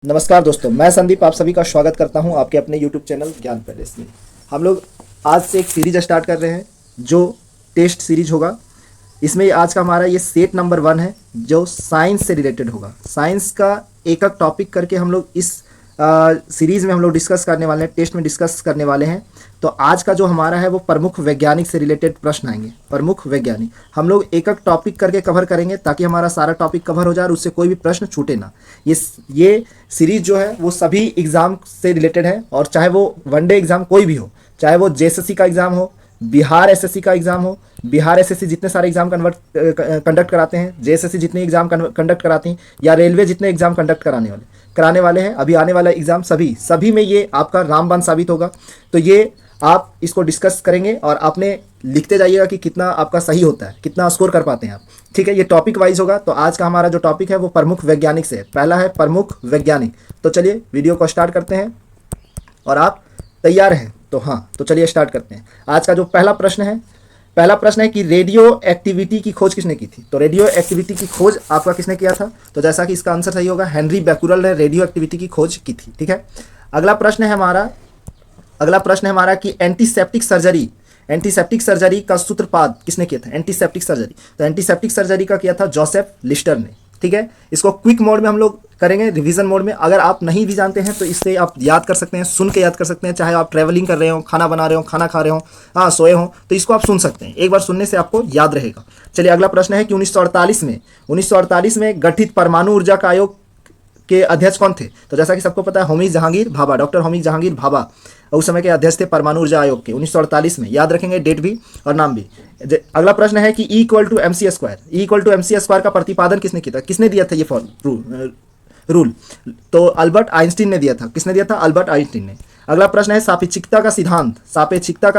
नमस्कार दोस्तों, मैं संदीप आप सभी का स्वागत करता हूं आपके अपने YouTube चैनल ज्ञान पैलेस में। हम लोग आज से एक सीरीज स्टार्ट कर रहे हैं जो टेस्ट सीरीज होगा। इसमें आज का हमारा ये सेट नंबर 1 है जो साइंस से रिलेटेड होगा। साइंस का एक एक टॉपिक करके हम लोग इस सीरीज में हम लोग डिस्कस करने वाले हैं, टेस्ट में डिस्कस करने वाले हैं। तो आज का जो हमारा है वो प्रमुख वैज्ञानिक से रिलेटेड प्रश्न आएंगे। प्रमुख वैज्ञानिक हम लोग एक एक टॉपिक करके कवर करेंगे ताकि हमारा सारा टॉपिक कवर हो जाए और उससे कोई भी प्रश्न छूटे ना। ये सीरीज जो है वो सभी एग्जाम से रिलेटेड है, और चाहे वो वनडे एग्जाम कोई भी हो, चाहे वो जेएसएससी का एग्जाम हो, बिहार एसएससी का एग्जाम हो। बिहार एसएससी जितने सारे एग्जाम कंडक्ट कराते हैं, जेएसएससी जितने एग्जाम कंडक्ट कराती हैं, या रेलवे जितने एग्जाम कंडक्ट कराने वाले हैं, अभी आने वाला एग्जाम सभी में ये आपका रामबाण साबित होगा। तो ये आप इसको डिस्कस करेंगे और आपने लिखते जाइएगा कि कितना आपका सही होता है, कितना स्कोर कर पाते हैं आप। ठीक है, ये टॉपिक वाइज होगा। तो आज का हमारा जो टॉपिक है वो प्रमुख वैज्ञानिक से है। पहला है प्रमुख वैज्ञानिक। तो चलिए वीडियो को स्टार्ट करते हैं और आप तैयार हैं तो हाँ, तो चलिए स्टार्ट करते हैं। आज का जो पहला प्रश्न है कि रेडियो एक्टिविटी की खोज किसने की थी। तो रेडियो एक्टिविटी की खोज आपका किसने किया था? तो जैसा कि इसका आंसर सही होगा, हेनरी बैकुरल ने रेडियो एक्टिविटी की खोज की थी। ठीक है, अगला प्रश्न है हमारा कि एंटीसेप्टिक सर्जरी का सूत्रपात किसने किया था? एंटीसेप्टिक सर्जरी, तो एंटीसेप्टिक सर्जरी का किया था जोसेफ लिस्टर ने। ठीक है, इसको क्विक मोड में हम लोग करेंगे, रिवीजन मोड में। अगर आप नहीं भी जानते हैं तो इससे आप याद कर सकते हैं, सुन के याद कर सकते हैं। चाहे आप ट्रैवलिंग कर रहे हो, खाना बना रहे हो, खाना खा रहे हो, हाँ सोए हो, तो इसको आप सुन सकते हैं। एक बार सुनने से आपको याद रहेगा। चलिए अगला प्रश्न है कि 1948 में गठित परमाणु ऊर्जा का आयोग के अध्यक्ष कौन थे? तो जैसा कि सबको पता है, होमी जहांगीर भाभा, डॉक्टर होमी जहांगीर भाभा उस समय के अध्यक्ष थे परमाणु ऊर्जा आयोग के, 1948 में। याद रखेंगे डेट भी और नाम भी। अगला प्रश्न है कि E=mc² का प्रतिपादन किसने किया था? किसने दिया था ये रूल? तो अल्बर्ट आइंस्टीन ने दिया था। किसने दिया था? अल्बर्ट आइंस्टीन ने। अगला प्रश्न है सापेक्षिकता का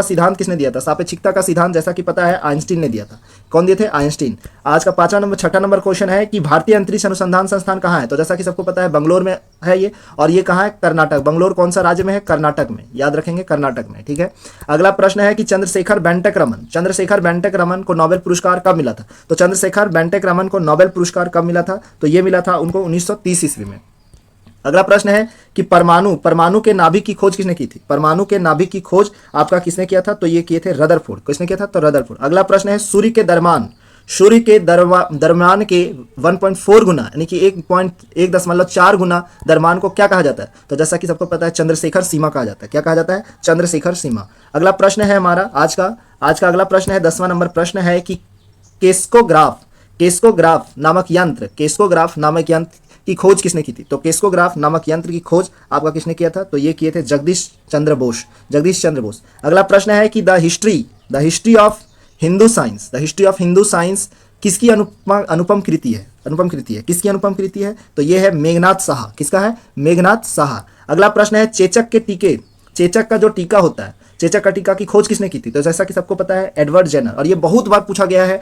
सिद्धांत किसने दिया था? सापेक्षिकता का सिद्धांत जैसा कि पता है आइंस्टीन ने दिया था। कौन दिए थे? आइंस्टीन। आज का छठा नंबर क्वेश्चन है कि भारतीय अंतरिक्ष अनुसंधान संस्थान कहाँ है? तो जैसा कि सबको पता है बंगलोर में है ये, और ये कहाँ है? कर्नाटक। बंगलोर कौन सा राज्य में है? कर्नाटक में। याद रखेंगे, कर्नाटक में। ठीक है, अगला प्रश्न है कि चंद्रशेखर बेंटक रमन को नोबेल पुरस्कार कब मिला था? तो चंद्रशेखर बेंटक रमन को नोबेल पुरस्कार कब मिला था? तो ये मिला था उनको 1930 ईस्वी में। अगला प्रश्न है कि परमाणु के नाभिक की खोज किसने की थी? परमाणु के नाभिक की खोज आपका किसने किया था? तो ये किए थे रदरफोर्ड। किसने किया था? तो रदरफोर्ड। अगला प्रश्न है सूर्य के दरम्यान के 1.4 गुना यानी कि 1.4 गुना दरम्यान को क्या कहा जाता है? तो जैसा कि सबको पता है चंद्रशेखर सीमा कहा जाता है। क्या कहा जाता है? चंद्रशेखर सीमा। अगला प्रश्न है हमारा आज का अगला प्रश्न है 10वां नंबर प्रश्न है कि केस्कोग्राफ नामक यंत्र की खोज किसने की थी? तो केस्कोग्राफ नामक यंत्र की खोज आपका किसने किया था? तो ये किए थे जगदीश चंद्र बोस। अगला प्रश्न है कि the history of Hindu science किसकी अनुपम कृति है? किसकी अनुपम कृति है? तो ये है मेघनाथ साहा। किसका है? मेघनाथ साहा। अगला प्रश्न है चेचक का जो टीका होता है, चेचक का टीका की खोज किसने की थी? तो जैसा कि सबको पता है एडवर्ड जेनर, और ये बहुत बार पूछा गया है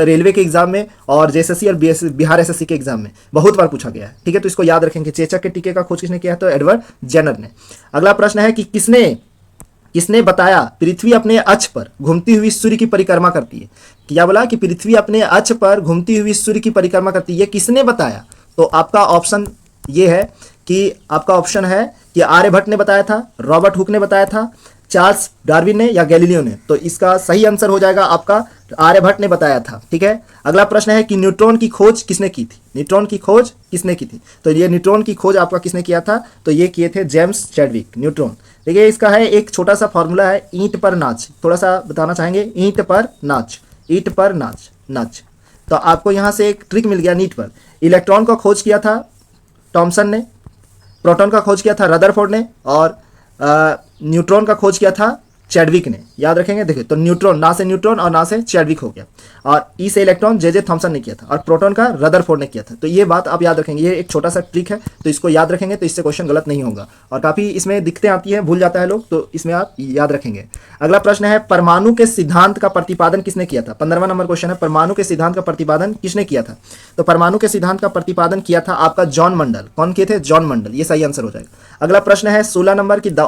रेलवे के एग्जाम में और जेएसएससी और बिहार एसएससी के एग्जाम में बहुत बार पूछा गया है। ठीक है, तो इसको याद रखेंगे, चेचक के टीके का खोज किसने किया है? तो एडवर्ड जेनर ने। अगला प्रश्न है कि किसने बताया पृथ्वी अपने अक्ष पर घूमती हुई सूर्य की परिक्रमा करती है? क्या बोला कि पृथ्वी अपने अक्ष पर घूमती हुई सूर्य की परिक्रमा करती है, ये किसने बताया? तो आपका ऑप्शन ये है कि आर्यभट्ट ने बताया था, रॉबर्ट हुक ने बताया था, चार्ल्स डार्विन ने, या गैलीलियो ने। तो इसका सही आंसर हो जाएगा आपका आर्यभट्ट ने बताया था। ठीक है, अगला प्रश्न है कि न्यूट्रॉन की खोज किसने की थी? तो ये न्यूट्रॉन की खोज आपका किसने किया था? तो ये किए थे जेम्स चैडविक। न्यूट्रॉन, देखिए इसका है एक छोटा सा फॉर्मूला है, ईंट पर नाच। थोड़ा सा बताना चाहेंगे, ईंट पर नाच। तो आपको यहाँ से एक ट्रिक मिल गया नीट पर। इलेक्ट्रॉन का खोज किया था टॉमसन ने, प्रोटॉन का खोज किया था रदरफोर्ड ने, और न्यूट्रॉन का खोज किया था चैडविक ने। याद रखेंगे, देखिए तो न्यूट्रॉन ना से न्यूट्रॉन और ना से चैडविक हो गया, और ई से इलेक्ट्रॉन जे थॉमसन ने किया था, और प्रोटॉन का रदरफोर्ड ने किया था। तो ये बात आप याद रखेंगे, ये एक छोटा सा ट्रिक है, तो इसको याद रखेंगे तो इससे क्वेश्चन गलत नहीं होगा। और काफ़ी इसमें दिक्कतें आती है, भूल जाता है लोग, तो इसमें आप याद रखेंगे। अगला प्रश्न है परमाणु के सिद्धांत का प्रतिपादन किसने किया था? 15वां नंबर क्वेश्चन है, परमाणु के सिद्धांत का प्रतिपादन किसने किया था? तो परमाणु के सिद्धांत का प्रतिपादन किया था आपका जॉन मंडल। कौन किए थे? जॉन मंडल। ये सही आंसर हो जाएगा। अगला प्रश्न है 16 नंबर की the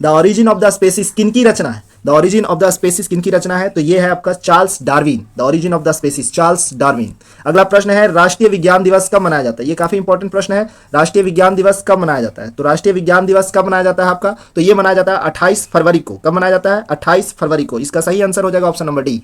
origin of the species किनकी रचना है? The origin of the species किनकी रचना है? तो ये है आपका Charles Darwin, the origin of the species, Charles Darwin. अगला प्रश्न है राष्ट्रीय विज्ञान दिवस कब मनाया जाता है? ये काफी इंपॉर्टेंट प्रश्न है, राष्ट्रीय विज्ञान दिवस कब मनाया जाता है? तो राष्ट्रीय विज्ञान दिवस कब मनाया जाता है आपका? तो ये मनाया जाता है 28 फरवरी को। कब मनाया जाता है? 28 फरवरी को। इसका सही आंसर हो जाएगा ऑप्शन नंबर डी।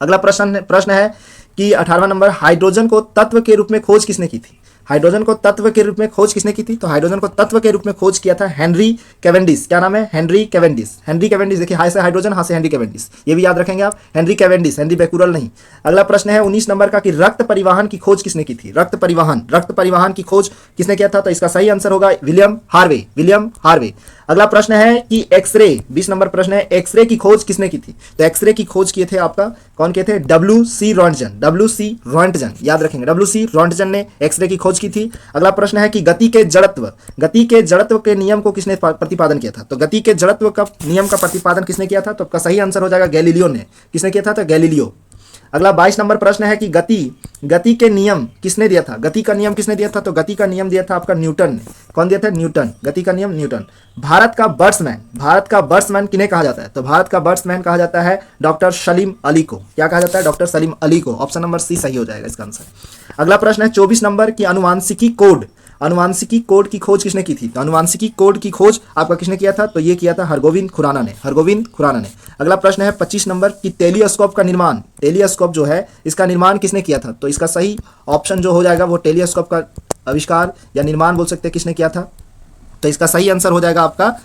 अगला प्रश्न है कि 18वां नंबर, हाइड्रोजन को तत्व के रूप में खोज किसने की थी? हाइड्रोजन को तत्व के रूप में खोज किसने की थी? तो हाइड्रोजन को तत्व के रूप में खोज किया था हेनरी कैवेंडिश। क्या नाम है? Henry Cavendish. हेनरी कैवेंडिश, देखिए हाई से हाइड्रोजन, हां से हेनरी कैवेंडिश, ये भी याद रखेंगे आप, हेनरी कैवेंडिश, हेनरी बैकुरल नहीं। अगला प्रश्न है 19 नंबर का कि रक्त परिवहन की खोज किसने की थी? रक्त परिवहन की खोज किसने किया था? तो इसका सही आंसर होगा विलियम हार्वे, विलियम हार्वे। अगला प्रश्न है कि एक्सरे, 20 नंबर प्रश्न है, एक्सरे की खोज किसने की थी? तो एक्सरे की खोज किए थे आपका, कौन किए थे? डब्ल्यू.सी. रॉन्टजन, डब्ल्यू.सी. रॉन्टजन, याद रखेंगे, डब्ल्यू.सी. रॉन्टजन ने एक्सरे की खोज की थी। अगला प्रश्न है कि गति के जड़त्व के नियम को किसने प्रतिपादन किया था? तो गति के जड़त्व का नियम का प्रतिपादन किसने किया था? तो आपका सही आंसर हो जाएगा गैलीलियो ने। किसने किया था? तो गैलीलियो। अगला 22 नंबर प्रश्न है कि गति के नियम किसने दिया था? गति का नियम किसने दिया था? तो गति का नियम दिया था आपका न्यूटन ने। कौन दिया था? न्यूटन। गति का नियम न्यूटन। भारत का बर्ड्समैन किन्हें कहा जाता है? तो भारत का बर्ड्समैन कहा जाता है डॉक्टर सलीम अली को। क्या कहा जाता है? डॉक्टर सलीम अली को। ऑप्शन नंबर सी सही हो जाएगा इसका आंसर। अगला प्रश्न है 24 नंबर की अनुवांशिकी कोड की खोज किसने की थी? तो अनुवांशिकी कोड की खोज आपका किसने किया था? तो ये किया था हरगोविंद खुराना ने। अगला प्रश्न है 25 नंबर की टेलीस्कोप जो है इसका निर्माण किसने किया था? तो इसका सही ऑप्शन जो हो जाएगा वो टेलीस्कोप का आविष्कार या निर्माण बोल सकते हैं किसने किया था? तो इसका सही आंसर हो जाएगा आपका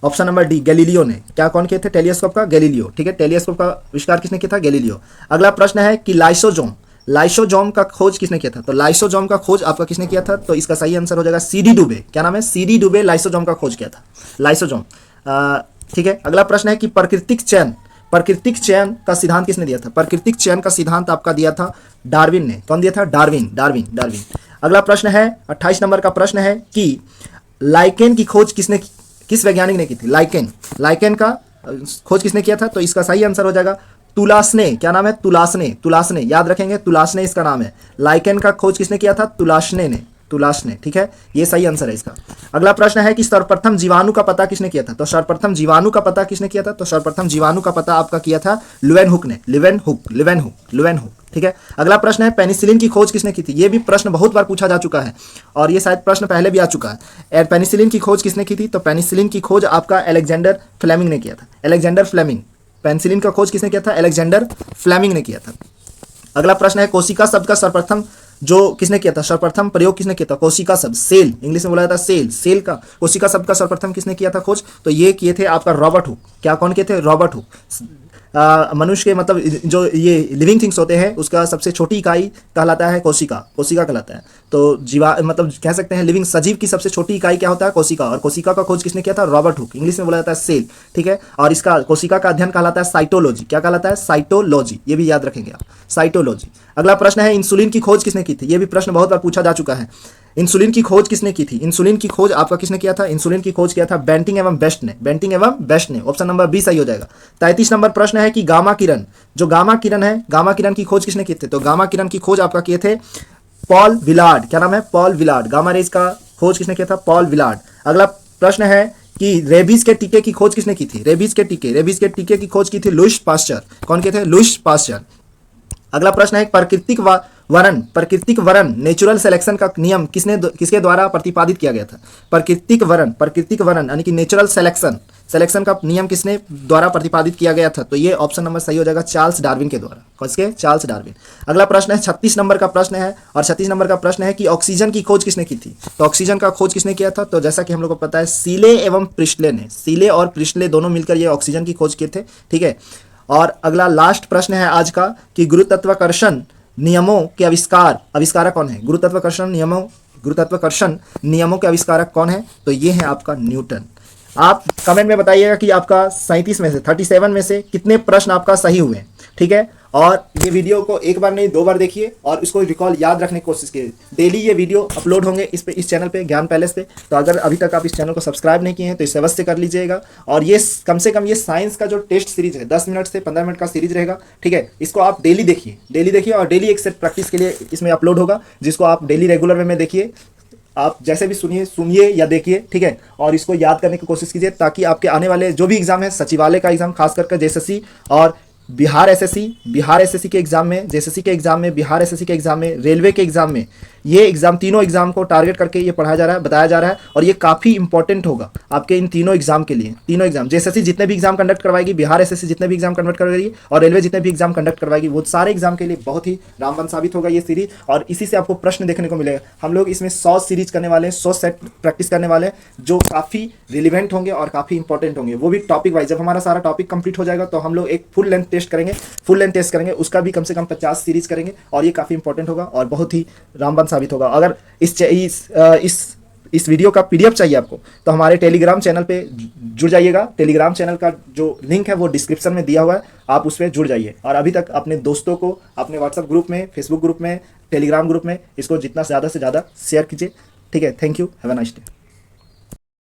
ऑप्शन नंबर डी, गैलीलियो ने। क्या कौन किए थे टेलीस्कोप का? गैलीलियो। ठीक है, टेलीस्कोप का आविष्कार किसने किया था? गैलीलियो। अगला प्रश्न है कि लाइसोजोम का खोज किसने किया था? तो लाइसोजोम का खोज आपका किसने किया था? तो इसका सही आंसर हो जाएगा सीडी डुबे। क्या नाम है? सीडी डुबे लाइसोजोम का खोज किया था, लाइसोजोम। ठीक है, अगला प्रश्न है कि प्राकृतिक चयन का सिद्धांत किसने दिया था? प्राकृतिक चयन का सिद्धांत आपका दिया था डार्विन ने। कौन दिया था? डार्विन। अगला प्रश्न है 28 नंबर का प्रश्न है कि लाइकेन की खोज किस वैज्ञानिक ने की थी? लाइकेन का खोज किसने किया था? तो इसका सही आंसर हो जाएगा तुलासने। क्या नाम है? तुलासने, याद रखेंगे, तुलासने इसका नाम है। लाइकेन का खोज किसने किया था? तुलासने। ठीक है, ये सही आंसर है इसका। अगला प्रश्न है कि सर्वप्रथम जीवाणु का पता किसने किया था? तो सर्वप्रथम जीवाणु का पता किसने किया था? तो सर्वप्रथम जीवाणु का पता आपका किया था लुवेनहुक ने। लिवेनहुक। ठीक है, अगला प्रश्न है पेनिसिलिन की खोज किसने की थी? ये भी प्रश्न बहुत बार पूछा जा चुका है और ये शायद प्रश्न पहले भी आ चुका है। पेनिसिलिन की खोज किसने की थी? तो पेनिसिलिन की खोज आपका अलेक्जेंडर फ्लेमिंग ने किया था। पेनिसिलिन का खोज किसने किया था? अलेक्जेंडर फ्लेमिंग ने किया था। अगला प्रश्न है कोशिका शब्द का सर्वप्रथम किसने किया था? सर्वप्रथम प्रयोग किसने किया था? कोशिका शब्द, सेल, इंग्लिश में बोला जाता है सेल का कोशिका शब्द का सर्वप्रथम किसने किया था खोज? तो ये किए थे आपका रॉबर्ट हुक। क्या कौन किए थे? Robert Hooke. मनुष्य के मतलब जो ये लिविंग थिंग्स होते हैं उसका सबसे छोटी इकाई कहलाता है कोशिका कहलाता है। तो मतलब कह सकते हैं लिविंग सजीव की सबसे छोटी इकाई क्या होता है? कोशिका। और कोशिका का खोज किसने किया था? Robert Hooke. इंग्लिश में बोला जाता है सेल। ठीक है, और इसका कोशिका का अध्ययन कहलाता है साइटोलॉजी। क्या कहलाता है? साइटोलॉजी। ये भी याद रखेंगे आप, साइटोलॉजी। अगला प्रश्न है इंसुलिन की खोज किसने की थी? ये भी प्रश्न बहुत बार पूछा जा चुका है। इंसुलिन की खोज किसने की थी? इंसुलिन की खोज आपका किसने किया था? इंसुलिन की खोज किया था बेंटिंग एवं बेस्ट ने। ऑप्शन नंबर बी सही हो जाएगा। 33 नंबर प्रश्न है कि गामा किरण है, गामा किरण की खोज किसने की थी? तो गामा किरण की खोज आपका किए थे पॉल विलार्ड। क्या नाम है? Paul Willard. गामा रेज का खोज किसने किया था? Paul Willard. अगला प्रश्न है कि रेबीज के टीके की खोज किसने की थी? रेबीज के टीके की खोज की थी लुईस पास्चर। कौन किए थे? Lewis pasture. अगला प्रश्न है प्राकृतिक वरण नेचुरल सिलेक्शन का नियम किसके द्वारा प्रतिपादित किया गया था? प्राकृतिक वरण यानी कि नेचुरल सिलेक्शन का नियम किसने द्वारा प्रतिपादित किया गया था? तो ये ऑप्शन नंबर सही हो जाएगा चार्ल्स डार्विन के द्वारा। किसके? Charles Darwin. अगला प्रश्न है 36 नंबर का प्रश्न है और 36 नंबर का प्रश्न है कि ऑक्सीजन की खोज किसने की थी? तो ऑक्सीजन का खोज किसने किया था? तो जैसा कि हम लोग को पता है सीले एवं प्रिस्टले ने, सीले और प्रिस्टले दोनों मिलकर ये ऑक्सीजन की खोज किए थे। ठीक है, और अगला लास्ट प्रश्न है आज का कि गुरुत्वाकर्षण नियमों के आविष्कारक कौन है? गुरुत्वाकर्षण नियमों के आविष्कारक कौन है? तो ये है आपका न्यूटन। आप कमेंट में बताइएगा कि आपका 37 में से 37 में से कितने प्रश्न आपका सही हुए। ठीक है, और ये वीडियो को एक बार नहीं 2 बार देखिए और इसको रिकॉल याद रखने की कोशिश कीजिए। डेली ये वीडियो अपलोड होंगे इस चैनल पे, ज्ञान पैलेस पे। तो अगर अभी तक आप इस चैनल को सब्सक्राइब नहीं किए हैं तो इसे अवश्य कर लीजिएगा। और ये कम से कम ये साइंस का जो टेस्ट सीरीज है 10 मिनट से 15 मिनट का सीरीज रहेगा। ठीक है, इसको आप डेली देखिए और डेली एक सेट प्रैक्टिस के लिए इसमें अपलोड होगा, जिसको आप डेली रेगुलर वे में देखिए। आप जैसे भी सुनिए या देखिए, ठीक है, और इसको याद करने की कोशिश कीजिए ताकि आपके आने वाले जो भी एग्जाम है, सचिवालय का एग्जाम, खास करके जेएसएससी और बिहार एसएससी के एग्जाम में, जेएसएससी के एग्जाम में, बिहार एसएससी के एग्जाम में, रेलवे के एग्जाम में, ये एग्जाम, तीनों एग्जाम को टारगेट करके ये पढ़ाया जा रहा है, बताया जा रहा है, और ये काफ़ी इंपॉर्टेंट होगा आपके इन तीनों एग्जाम के लिए। तीनों एग्जाम, जेएसएससी जितने भी एग्जाम कंडक्ट करवाएगी, बिहार एसएससी जितने भी एग्जाम कंडक्ट करवाएगी, और रेलवे जितने भी एग्जाम कंडक्ट करवाएगी, वो सारे एग्जाम के लिए बहुत ही रामबाण साबित होगा ये सीरीज, और इसी से आपको प्रश्न देखने को मिलेगा। हम लोग इसमें 100 सीरीज करने वाले हैं, 100 सेट प्रैक्टिस करने वाले हैं, जो काफ़ी रिलेवेंट होंगे और काफ़ी इंपॉर्टेंट होंगे, वो भी टॉपिक वाइज। जब हमारा सारा टॉपिक कंप्लीट हो जाएगा तो हम लोग एक फुल लेंथ टेस्ट करेंगे, उसका भी कम से कम 50 सीरीज करेंगे, और ये काफ़ी इंपॉर्टेंट होगा और बहुत ही रामबाण साबित होगा। अगर इस वीडियो का पीडीएफ चाहिए आपको तो हमारे टेलीग्राम चैनल पे जुड़ जाइएगा। टेलीग्राम चैनल का जो लिंक है वो डिस्क्रिप्शन में दिया हुआ है, आप उस पर जुड़ जाइए। और अभी तक अपने दोस्तों को अपने व्हाट्सएप ग्रुप में, फेसबुक ग्रुप में, टेलीग्राम ग्रुप में इसको जितना ज़्यादा से ज़्यादा शेयर कीजिए। ठीक है, thank you, have a nice day.